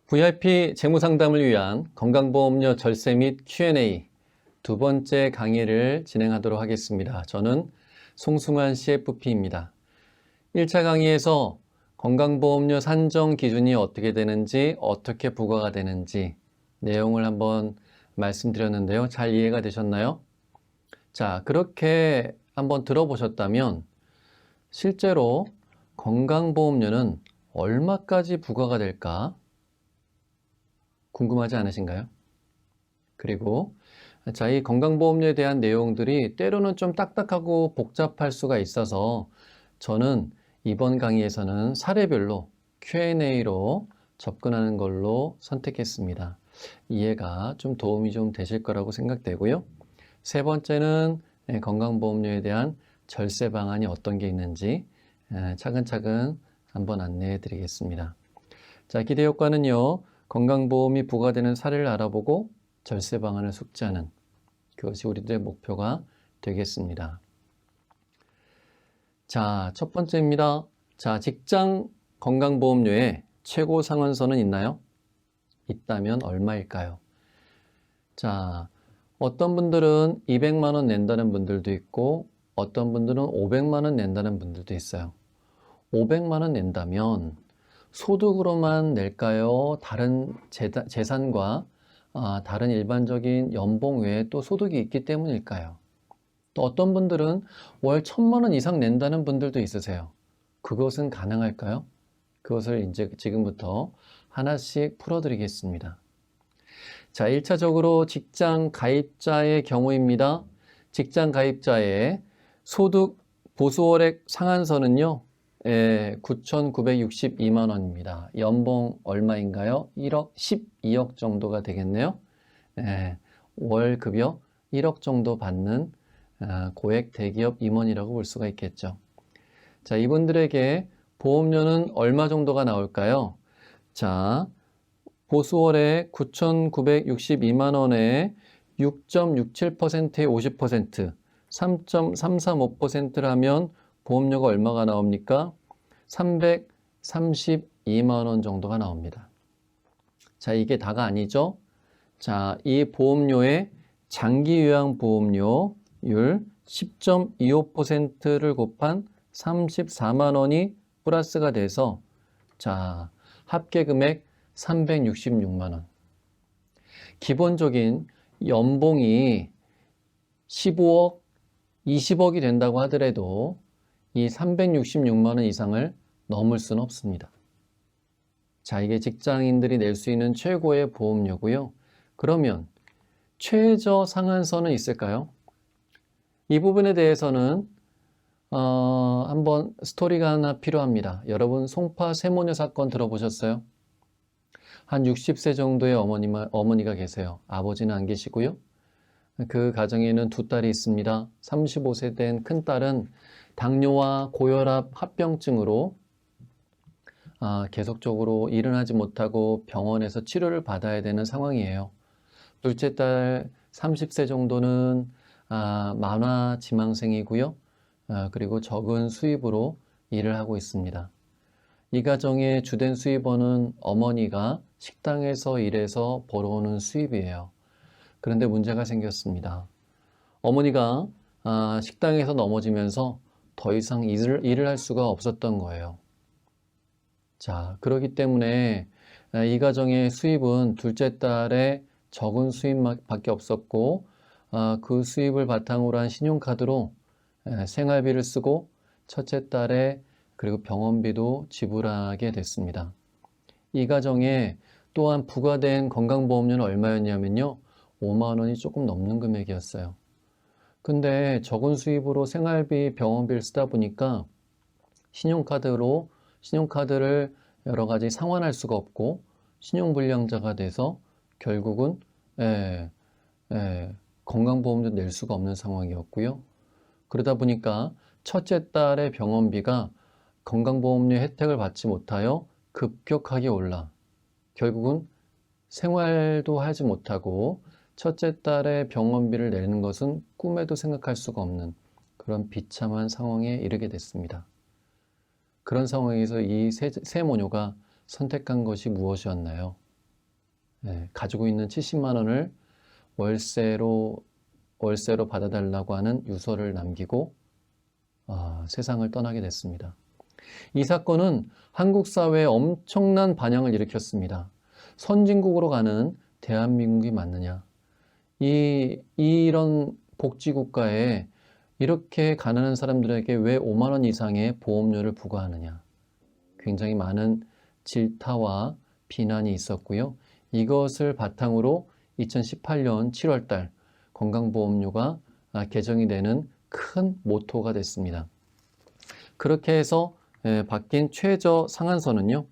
VIP 재무상담을 위한 건강보험료 절세 및 Q&A 두 번째 강의를 진행하도록 하겠습니다. 저는 송승환 CFP입니다. 1차 강의에서 건강보험료 산정 기준이 어떻게 되는지, 어떻게 부과가 되는지 내용을 한번 말씀드렸는데요. 잘 이해가 되셨나요? 자, 그렇게 한번 들어보셨다면 실제로 건강보험료는 얼마까지 부과가 될까? 궁금하지 않으신가요? 그리고 자, 이 건강보험료에 대한 내용들이 때로는 좀 딱딱하고 복잡할 수가 있어서 저는 이번 강의에서는 사례별로 Q&A로 접근하는 걸로 선택했습니다. 이해가 좀 도움이 좀 되실 거라고 생각되고요. 세 번째는 건강보험료에 대한 절세 방안이 어떤 게 있는지 차근차근 한번 안내해 드리겠습니다. 자, 기대효과는요. 건강보험이 부과되는 사례를 알아보고 절세 방안을 숙지하는 그것이 우리들의 목표가 되겠습니다. 자, 첫 번째입니다. 자, 직장 건강보험료의 최고 상한선은 있나요? 있다면 얼마일까요? 자, 어떤 분들은 200만 원 낸다는 분들도 있고 어떤 분들은 500만 원 낸다는 분들도 있어요. 500만 원 낸다면 소득으로만 낼까요? 다른 재산과 다른 일반적인 연봉 외에 또 소득이 있기 때문일까요? 또 어떤 분들은 월 1,000만 원 이상 낸다는 분들도 있으세요. 그것은 가능할까요? 그것을 이제 지금부터 하나씩 풀어드리겠습니다. 자, 1차적으로 직장 가입자의 경우입니다. 직장 가입자의 소득 보수월액 상한선은요. 9,962만 원입니다. 연봉 얼마인가요? 1억 12억 정도가 되겠네요. 월 급여 1억 정도 받는 고액 대기업 임원이라고 볼 수가 있겠죠. 자, 이분들에게 보험료는 얼마 정도가 나올까요? 자, 보수월에 9,962만 원에 6.67%에 50%, 3.335%라면 보험료가 얼마가 나옵니까? 332만 원 정도가 나옵니다. 자, 이게 다가 아니죠? 자, 이 보험료의 장기요양 보험료율 10.25%를 곱한 34만 원이 플러스가 돼서 자, 합계 금액 366만 원. 기본적인 연봉이 15억, 20억이 된다고 하더라도 이 366만 원 이상을 넘을 수는 없습니다. 자, 이게 직장인들이 낼 수 있는 최고의 보험료고요. 그러면 최저 상한선은 있을까요? 이 부분에 대해서는 한번 스토리가 하나 필요합니다. 여러분 송파 세모녀 사건 들어보셨어요? 한 60세 정도의 어머니가 계세요. 아버지는 안 계시고요. 그 가정에는 두 딸이 있습니다. 35세 된 큰딸은 당뇨와 고혈압 합병증으로 계속적으로 일은 하지 못하고 병원에서 치료를 받아야 되는 상황이에요. 둘째 딸 30세 정도는 만화지망생이고요. 그리고 적은 수입으로 일을 하고 있습니다. 이 가정의 주된 수입원은 어머니가 식당에서 일해서 벌어오는 수입이에요. 그런데 문제가 생겼습니다. 어머니가 식당에서 넘어지면서 더 이상 일을 할 수가 없었던 거예요. 자, 그렇기 때문에 이 가정의 수입은 둘째 딸의 적은 수입밖에 없었고 그 수입을 바탕으로 한 신용카드로 생활비를 쓰고 첫째 딸의 그리고 병원비도 지불하게 됐습니다. 이 가정에 또한 부과된 건강보험료는 얼마였냐면요. 5만 원이 조금 넘는 금액이었어요. 근데 적은 수입으로 생활비, 병원비를 쓰다 보니까 신용카드를 여러 가지 상환할 수가 없고 신용불량자가 돼서 결국은 건강보험도 낼 수가 없는 상황이었고요. 그러다 보니까 첫째 딸의 병원비가 건강보험료 혜택을 받지 못하여 급격하게 올라 결국은 생활도 하지 못하고 첫째 딸의 병원비를 내는 것은 꿈에도 생각할 수가 없는 그런 비참한 상황에 이르게 됐습니다. 그런 상황에서 이 세모녀가 선택한 것이 무엇이었나요? 가지고 있는 70만 원을 월세로 받아달라고 하는 유서를 남기고 세상을 떠나게 됐습니다. 이 사건은 한국 사회에 엄청난 반향을 일으켰습니다. 선진국으로 가는 대한민국이 맞느냐? 이런 복지국가에 이렇게 가난한 사람들에게 왜 5만 원 이상의 보험료를 부과하느냐? 굉장히 많은 질타와 비난이 있었고요. 이것을 바탕으로 2018년 7월 달 건강보험료가 개정이 되는 큰 모토가 됐습니다. 그렇게 해서 바뀐 최저 상한선은요,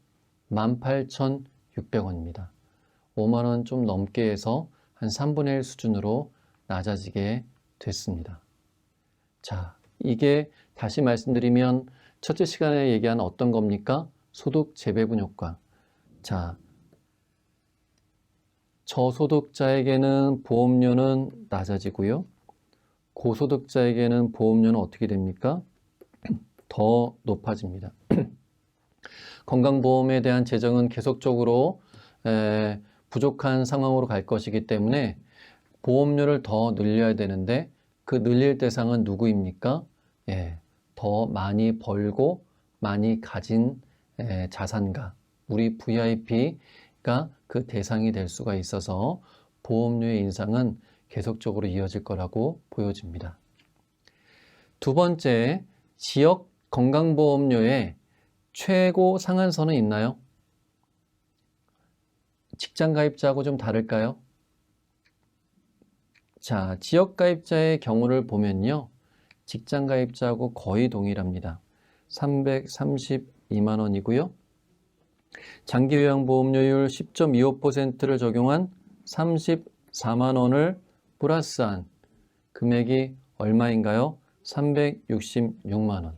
18,600원입니다. 5만 원 좀 넘게 해서 한 3분의 1 수준으로 낮아지게 됐습니다. 자, 이게 다시 말씀드리면 첫째 시간에 얘기한 어떤 겁니까? 소득 재배분 효과. 자, 저소득자에게는 보험료는 낮아지고요. 고소득자에게는 보험료는 어떻게 됩니까? 더 높아집니다. 건강보험에 대한 재정은 계속적으로 부족한 상황으로 갈 것이기 때문에 보험료를 더 늘려야 되는데 그 늘릴 대상은 누구입니까? 더 많이 벌고 많이 가진 자산가, 우리 VIP가 그 대상이 될 수가 있어서 보험료의 인상은 계속적으로 이어질 거라고 보여집니다. 두 번째, 지역 건강보험료의 최고 상한선은 있나요? 직장 가입자하고 좀 다를까요? 자, 지역 가입자의 경우를 보면요. 직장 가입자하고 거의 동일합니다. 332만 원이고요. 장기요양보험료율 10.25%를 적용한 34만 원을 플러스한 금액이 얼마인가요? 366만 원.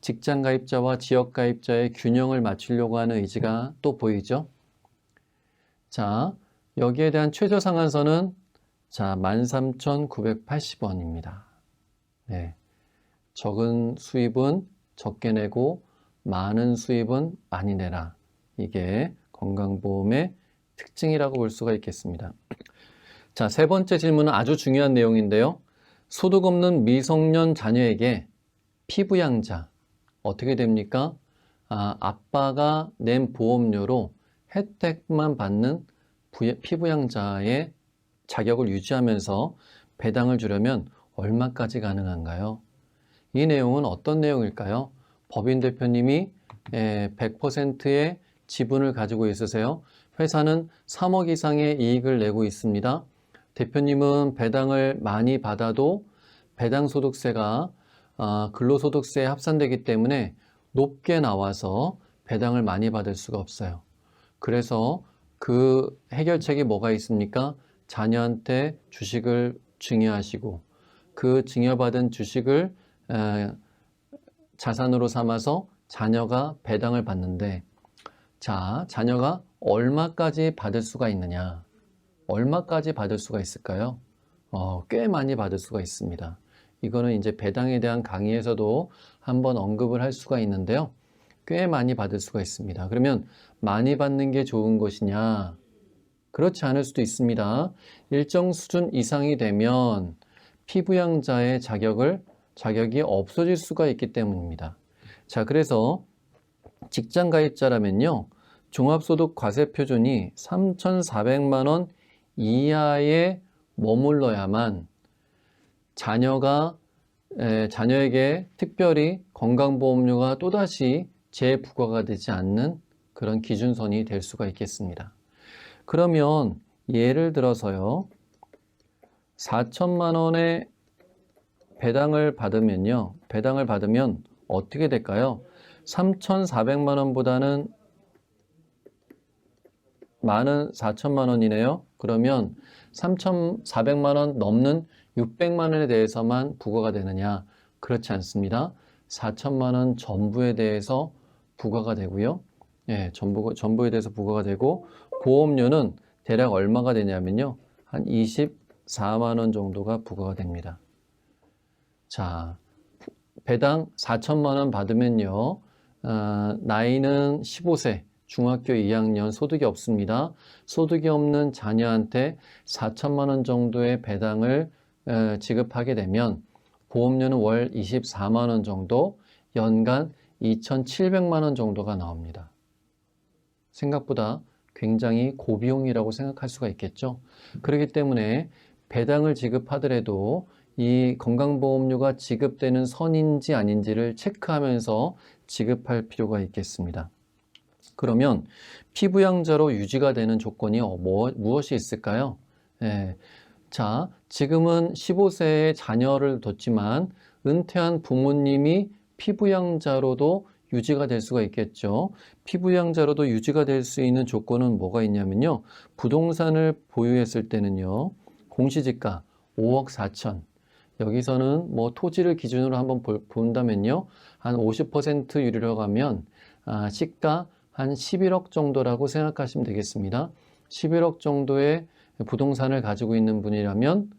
직장 가입자와 지역 가입자의 균형을 맞추려고 하는 의지가 또 보이죠? 자, 여기에 대한 최저 상한선은 13,980원입니다. 적은 수입은 적게 내고 많은 수입은 많이 내라. 이게 건강보험의 특징이라고 볼 수가 있겠습니다. 자, 세 번째 질문은 아주 중요한 내용인데요. 소득 없는 미성년 자녀에게 피부양자 어떻게 됩니까? 아빠가 낸 보험료로 혜택만 받는 피부양자의 자격을 유지하면서 배당을 주려면 얼마까지 가능한가요? 이 내용은 어떤 내용일까요? 법인 대표님이 100%의 지분을 가지고 있으세요. 회사는 3억 이상의 이익을 내고 있습니다. 대표님은 배당을 많이 받아도 배당소득세가 근로소득세에 합산되기 때문에 높게 나와서 배당을 많이 받을 수가 없어요. 그래서 그 해결책이 뭐가 있습니까? 자녀한테 주식을 증여하시고 그 증여받은 주식을 자산으로 삼아서 자녀가 배당을 받는데, 자, 자녀가 얼마까지 받을 수가 있느냐? 얼마까지 받을 수가 있을까요? 꽤 많이 받을 수가 있습니다. 이거는 이제 배당에 대한 강의에서도 한번 언급을 할 수가 있는데요. 꽤 많이 받을 수가 있습니다. 그러면 많이 받는 게 좋은 것이냐? 그렇지 않을 수도 있습니다. 일정 수준 이상이 되면 피부양자의 자격이 없어질 수가 있기 때문입니다. 자, 그래서 직장 가입자라면요. 종합소득 과세표준이 3,400만 원 이하에 머물러야만 자녀에게 특별히 건강보험료가 또다시 재부과가 되지 않는 그런 기준선이 될 수가 있겠습니다. 그러면 예를 들어서요. 4천만 원의 배당을 받으면 어떻게 될까요? 3,400만 원보다는 많은 4천만 원이네요. 그러면 3,400만 원 넘는 600만 원에 대해서만 부과가 되느냐? 그렇지 않습니다. 4천만 원 전부에 대해서 부과가 되고요. 전부에 대해서 부과가 되고 보험료는 대략 얼마가 되냐면요. 한 24만 원 정도가 부과가 됩니다. 자, 배당 4천만 원 받으면요. 나이는 15세, 중학교 2학년 소득이 없습니다. 소득이 없는 자녀한테 4천만 원 정도의 배당을 지급하게 되면 보험료는 월 24만 원 정도, 연간 2,700만 원 정도가 나옵니다. 생각보다 굉장히 고비용이라고 생각할 수가 있겠죠. 그렇기 때문에 배당을 지급하더라도 이 건강보험료가 지급되는 선인지 아닌지를 체크하면서 지급할 필요가 있겠습니다. 그러면 피부양자로 유지가 되는 조건이 무엇이 있을까요? 자, 지금은 15세에 자녀를 뒀지만 은퇴한 부모님이 피부양자로도 유지가 될 수가 있겠죠. 피부양자로도 유지가 될 수 있는 조건은 뭐가 있냐면요. 부동산을 보유했을 때는요. 공시지가 5억 4천. 여기서는 뭐 토지를 기준으로 한번 본다면요. 한 50% 유리로 가면 시가 한 11억 정도라고 생각하시면 되겠습니다. 11억 정도의 부동산을 가지고 있는 분이라면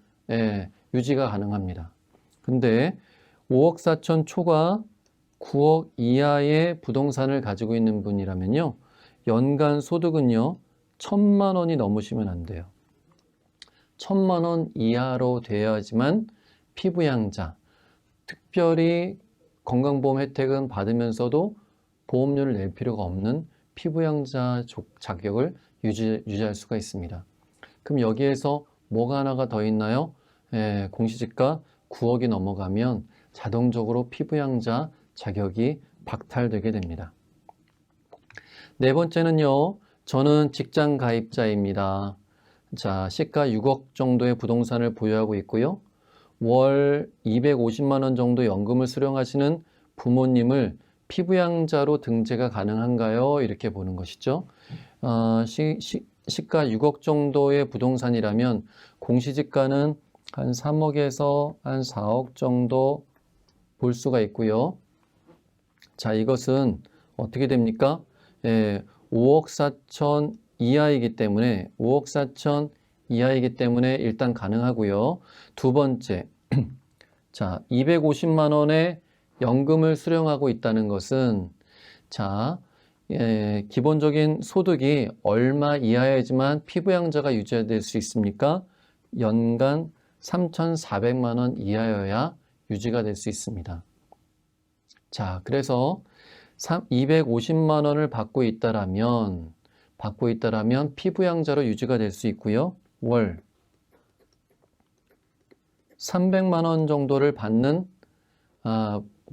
유지가 가능합니다. 근데 5억 4천 초과 9억 이하의 부동산을 가지고 있는 분이라면요. 연간 소득은요. 1,000만 원이 넘으시면 안 돼요. 1,000만 원 이하로 되어야지만 피부양자, 특별히 건강보험 혜택은 받으면서도 보험료를 낼 필요가 없는 피부양자 자격을 유지할 수가 있습니다. 그럼 여기에서 뭐가 하나가 더 있나요? 공시지가 9억이 넘어가면 자동적으로 피부양자 자격이 박탈되게 됩니다. 네 번째는요. 저는 직장 가입자입니다. 자, 시가 6억 정도의 부동산을 보유하고 있고요. 월 250만 원 정도 연금을 수령하시는 부모님을 피부양자로 등재가 가능한가요? 이렇게 보는 것이죠. 시가 6억 정도의 부동산이라면 공시지가는 한 3억에서 한 4억 정도 볼 수가 있고요. 자, 이것은 어떻게 됩니까? 5억 4천 이하이기 때문에 5억 4천 이하이기 때문에 일단 가능하고요. 두 번째, 자, 250만 원의 연금을 수령하고 있다는 것은 자, 기본적인 소득이 얼마 이하여야지만 피부양자가 유지될 수 있습니까? 연간 3,400만 원 이하여야 유지가 될 수 있습니다. 자, 그래서 250만 원을 받고 있다라면 피부양자로 유지가 될 수 있고요. 월 300만 원 정도를 받는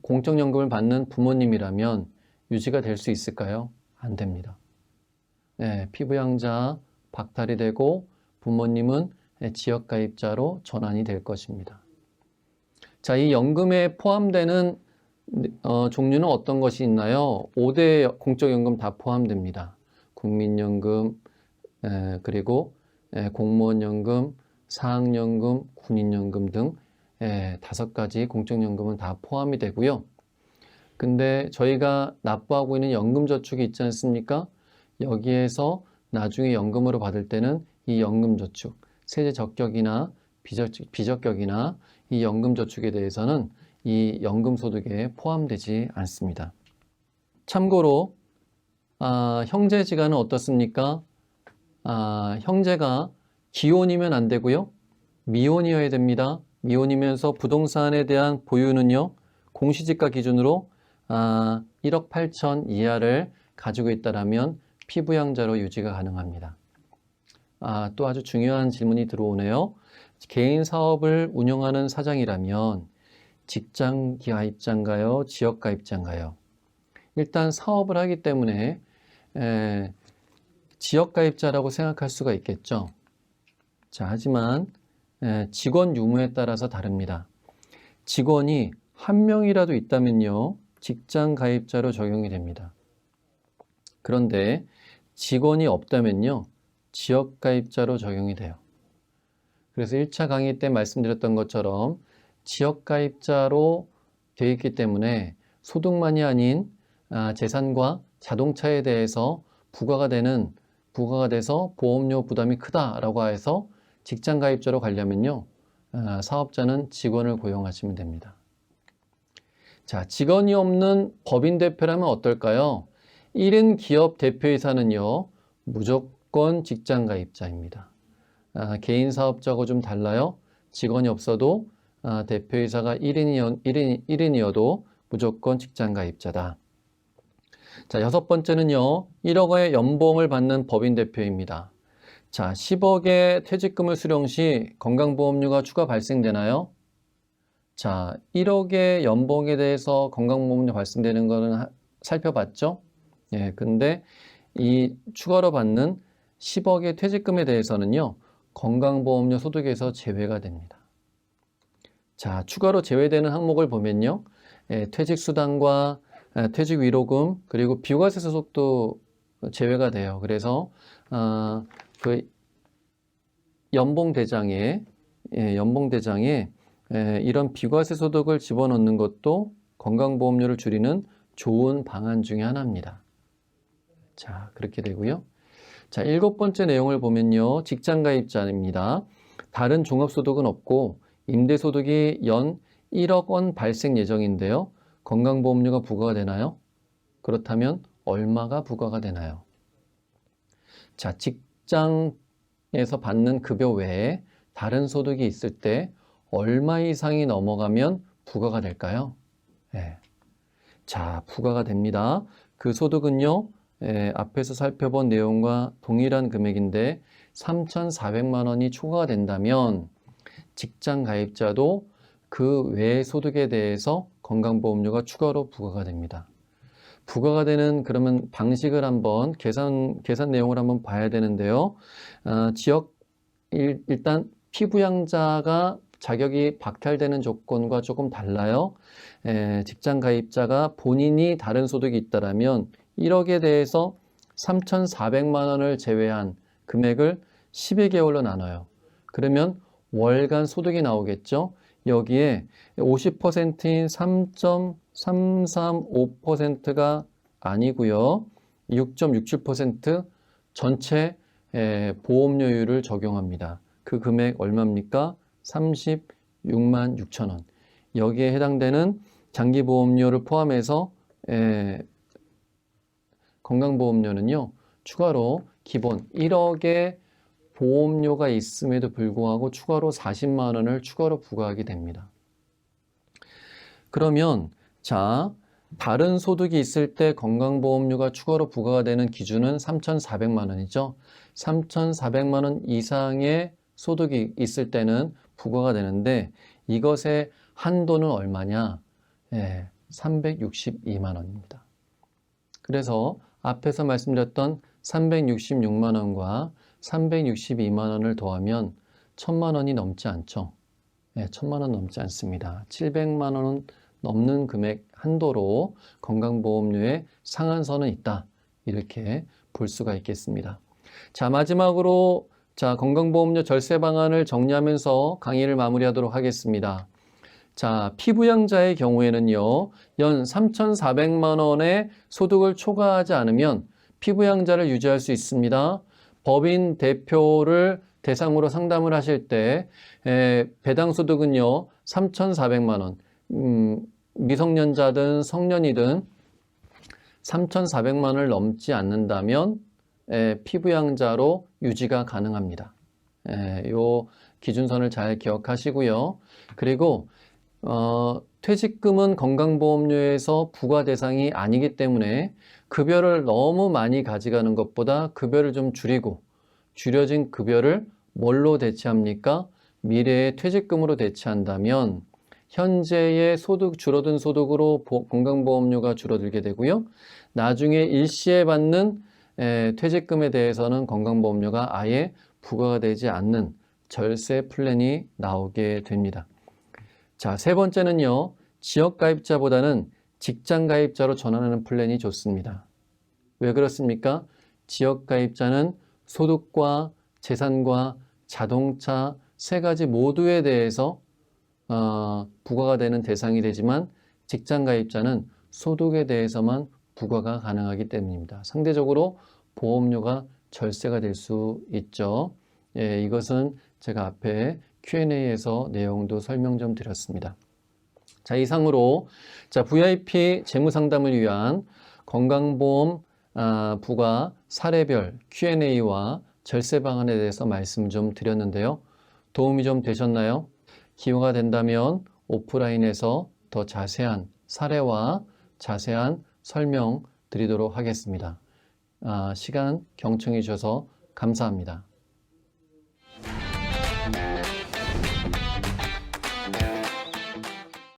공적연금을 받는 부모님이라면 유지가 될 수 있을까요? 안 됩니다. 피부양자 박탈이 되고 부모님은 지역가입자로 전환이 될 것입니다. 자, 이 연금에 포함되는 종류는 어떤 것이 있나요? 5대 공적연금 다 포함됩니다. 국민연금, 그리고 공무원연금, 사학연금, 군인연금 등 5가지 공적연금은 다 포함이 되고요. 근데 저희가 납부하고 있는 연금저축이 있지 않습니까? 여기에서 나중에 연금으로 받을 때는 이 연금저축, 세제 적격이나 비적격이나 이 연금저축에 대해서는 이 연금소득에 포함되지 않습니다. 참고로 형제지간은 어떻습니까? 형제가 기혼이면 안 되고요. 미혼이어야 됩니다. 미혼이면서 부동산에 대한 보유는요. 공시지가 기준으로 1억 8천 이하를 가지고 있다라면 피부양자로 유지가 가능합니다. 또 아주 중요한 질문이 들어오네요. 개인 사업을 운영하는 사장이라면 직장 가입자인가요? 지역 가입자인가요? 일단 사업을 하기 때문에 지역 가입자라고 생각할 수가 있겠죠. 자, 하지만 직원 유무에 따라서 다릅니다. 직원이 한 명이라도 있다면요. 직장 가입자로 적용이 됩니다. 그런데 직원이 없다면요. 지역 가입자로 적용이 돼요. 그래서 1차 강의 때 말씀드렸던 것처럼 지역 가입자로 되어 있기 때문에 소득만이 아닌 재산과 자동차에 대해서 부과가 돼서 보험료 부담이 크다라고 해서 직장 가입자로 가려면요. 사업자는 직원을 고용하시면 됩니다. 자, 직원이 없는 법인 대표라면 어떨까요? 1인 기업 대표이사는요, 무조건 직장 가입자입니다. 개인 사업자하고 좀 달라요. 직원이 없어도 대표이사가 1인이어도 무조건 직장 가입자다. 자, 6번째는요, 1억 원의 연봉을 받는 법인 대표입니다. 자, 10억의 퇴직금을 수령 시 건강보험료가 추가 발생되나요? 자, 1억의 연봉에 대해서 건강보험료 발생되는 거는 살펴봤죠? 예, 근데 이 추가로 받는 10억의 퇴직금에 대해서는요, 건강보험료 소득에서 제외가 됩니다. 자, 추가로 제외되는 항목을 보면요, 퇴직수당과 퇴직위로금 그리고 비과세 소득도 제외가 돼요. 그래서 그 연봉대장에 이런 비과세 소득을 집어넣는 것도 건강보험료를 줄이는 좋은 방안 중에 하나입니다. 자, 그렇게 되고요. 자, 7번째 내용을 보면요, 직장가입자입니다. 다른 종합소득은 없고 임대소득이 연 1억 원 발생 예정인데요. 건강보험료가 부과가 되나요? 그렇다면 얼마가 부과가 되나요? 자, 직장에서 받는 급여 외에 다른 소득이 있을 때 얼마 이상이 넘어가면 부과가 될까요? 네. 자, 부과가 됩니다. 그 소득은요, 앞에서 살펴본 내용과 동일한 금액인데 3,400만 원이 초과가 된다면 직장 가입자도 그 외의 소득에 대해서 건강보험료가 추가로 부과가 됩니다. 부과가 되는 그러면 방식을 한번 계산 내용을 한번 봐야 되는데요. 일단 피부양자가 자격이 박탈되는 조건과 조금 달라요. 직장 가입자가 본인이 다른 소득이 있다라면 1억에 대해서 3,400만 원을 제외한 금액을 12개월로 나눠요. 그러면 월간 소득이 나오겠죠. 여기에 50%인 3.335%가 아니고요. 6.67% 전체 보험료율을 적용합니다. 그 금액 얼마입니까? 36만 6천 원. 여기에 해당되는 장기보험료를 포함해서 건강보험료는요, 추가로 기본 1억의 보험료가 있음에도 불구하고 추가로 40만 원을 추가로 부과하게 됩니다. 그러면 자, 다른 소득이 있을 때 건강보험료가 추가로 부과가 되는 기준은 3,400만 원이죠. 3,400만 원 이상의 소득이 있을 때는 부과가 되는데 이것의 한도는 얼마냐? 362만 원입니다. 그래서 앞에서 말씀드렸던 366만 원과 362만 원을 더하면 1,000만 원이 넘지 않죠. 1,000만 원 넘지 않습니다. 700만 원은 넘는 금액 한도로 건강보험료의 상한선은 있다. 이렇게 볼 수가 있겠습니다. 자, 마지막으로 건강보험료 절세 방안을 정리하면서 강의를 마무리하도록 하겠습니다. 자, 피부양자의 경우에는요, 연 3,400만 원의 소득을 초과하지 않으면 피부양자를 유지할 수 있습니다. 법인 대표를 대상으로 상담을 하실 때 배당 소득은요, 3,400만 원, 미성년자든 성년이든 3,400만 원을 넘지 않는다면 피부양자로 유지가 가능합니다. 요 기준선을 잘 기억하시고요. 그리고 퇴직금은 건강보험료에서 부과 대상이 아니기 때문에 급여를 너무 많이 가져가는 것보다 급여를 좀 줄이고 줄여진 급여를 뭘로 대체합니까? 미래의 퇴직금으로 대체한다면 현재의 줄어든 소득으로 건강보험료가 줄어들게 되고요. 나중에 일시에 받는 퇴직금에 대해서는 건강보험료가 아예 부과가 되지 않는 절세 플랜이 나오게 됩니다. 자, 세 번째는요, 지역가입자보다는 직장가입자로 전환하는 플랜이 좋습니다. 왜 그렇습니까? 지역가입자는 소득과 재산과 자동차 세 가지 모두에 대해서 부과가 되는 대상이 되지만 직장가입자는 소득에 대해서만 부과가 가능하기 때문입니다. 상대적으로 보험료가 절세가 될 수 있죠. 이것은 제가 앞에 Q&A에서 내용도 설명 좀 드렸습니다. 자, 이상으로 VIP 재무상담을 위한 건강보험 부가 사례별 Q&A와 절세 방안에 대해서 말씀 좀 드렸는데요. 도움이 좀 되셨나요? 기회가 된다면 오프라인에서 더 자세한 사례와 자세한 설명 드리도록 하겠습니다. 시간 경청해 주셔서 감사합니다.